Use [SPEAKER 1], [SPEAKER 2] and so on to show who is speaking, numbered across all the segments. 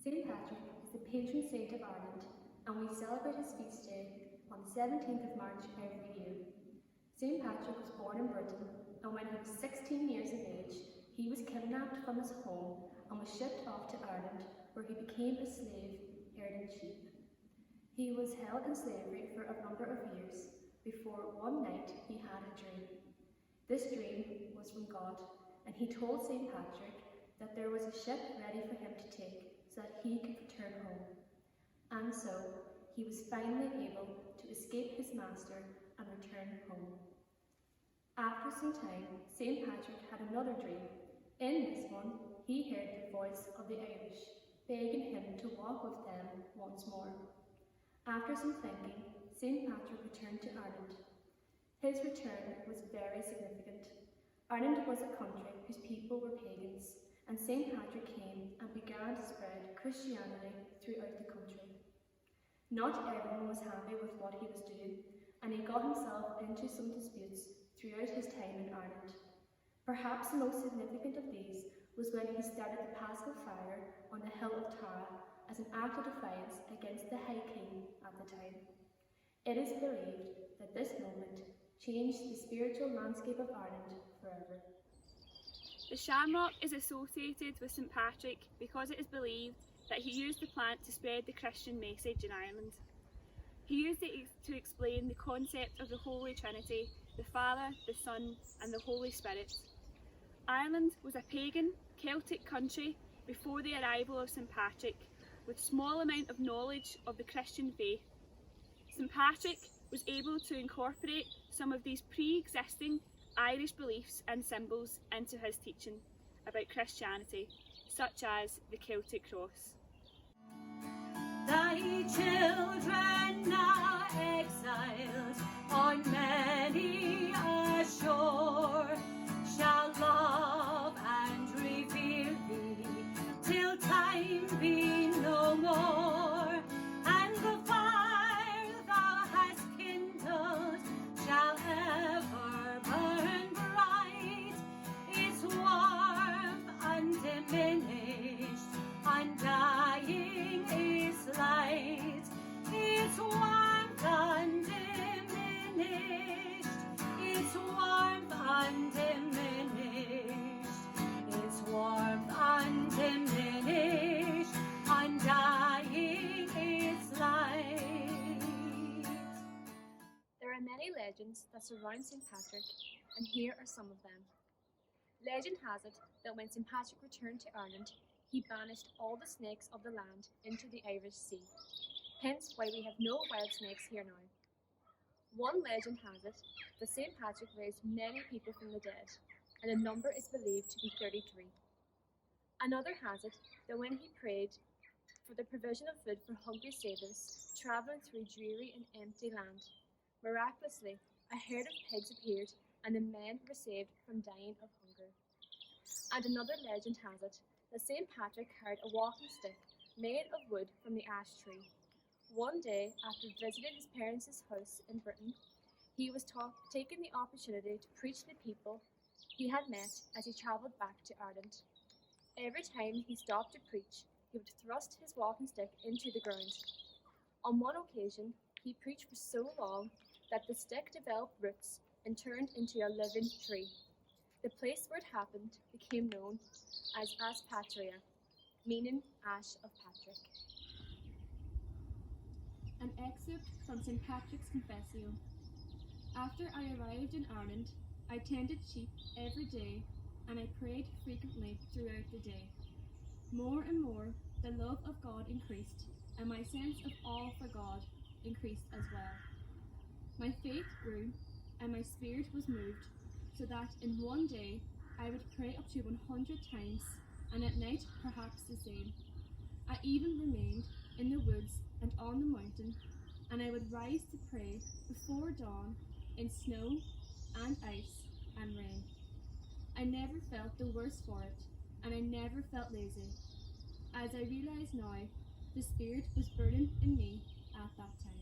[SPEAKER 1] St. Patrick is the patron saint of Ireland, and we celebrate his feast day on the 17th of March every year. St. Patrick was born in Britain, and when he was 16 years of age, he was kidnapped from his home and was shipped off to Ireland, where he became a slave herding sheep. He was held in slavery for a number of years before one night he had a dream. This dream was from God, and he told St. Patrick that there was a ship ready for him to take so that he could return home. And so he was finally able to escape his master and return home. After some time, St. Patrick had another dream. In this one, he heard the voice of the Irish, begging him to walk with them once more. After some thinking, St. Patrick returned to Ireland. His return was very significant. Ireland was a country whose people were pagans, and St. Patrick came and began to spread Christianity throughout the country. Not everyone was happy with what he was doing, and he got himself into some disputes throughout his time in Ireland. Perhaps the most significant of these was when he started the Paschal fire on the hill of Tara as an act of defiance against the High King at the time. It is believed that this moment changed the spiritual landscape of Ireland forever.
[SPEAKER 2] The shamrock is associated with St. Patrick because it is believed that he used the plant to spread the Christian message in Ireland. He used it to explain the concept of the Holy Trinity, the Father, the Son, and the Holy Spirit. Ireland was a pagan, Celtic country before the arrival of St. Patrick, with small amount of knowledge of the Christian faith. St. Patrick was able to incorporate some of these pre-existing Irish beliefs and symbols into his teaching about Christianity, such as the Celtic cross.
[SPEAKER 3] Thy children now exiled on many a shore shall love and revere thee till time be no more, and the fire thou hast kindled shall ever burn bright, its warmth undiminished, undying its light, its warmth undiminished, its warmth undiminished, its warmth undiminished, undying its light.
[SPEAKER 1] There are many legends that surround St. Patrick, and here are some of them. Legend has it that when St. Patrick returned to Ireland, he banished all the snakes of the land into the Irish Sea, hence why we have no wild snakes here now. One legend has it that St. Patrick raised many people from the dead, and the number is believed to be 33. Another has it that when he prayed for the provision of food for hungry sailors travelling through dreary and empty land, miraculously a herd of pigs appeared and the men were saved from dying of hunger. And another legend has it that St. Patrick carried a walking stick made of wood from the ash tree. One day, after visiting his parents' house in Britain, he was taking the opportunity to preach to the people he had met as he travelled back to Ireland. Every time he stopped to preach, he would thrust his walking stick into the ground. On one occasion, he preached for so long that the stick developed roots and turned into a living tree. The place where it happened became known as Aspatria, meaning Ash of Patrick.
[SPEAKER 2] An excerpt from St. Patrick's Confessio. After I arrived in Ireland, I tended sheep every day and I prayed frequently throughout the day. More and more, the love of God increased, and my sense of awe for God increased as well. My faith grew, and my spirit was moved, so that in one day I would pray up to 100 times, and at night perhaps the same. I even remained in the woods and on the mountain, and I would rise to pray before dawn in snow and ice and rain. I never felt the worse for it, and I never felt lazy. As I realise now, the Spirit was burning in me at that time.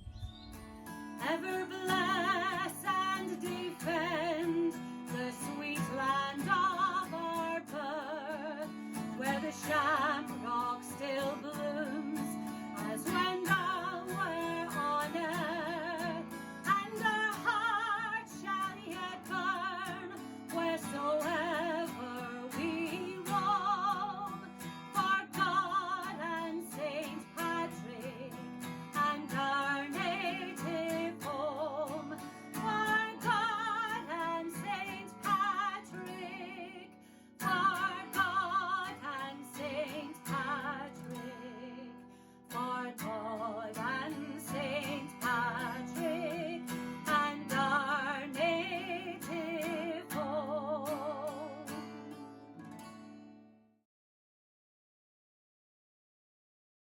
[SPEAKER 3] Ever bless and defend the sweet land of our birth, where the shadow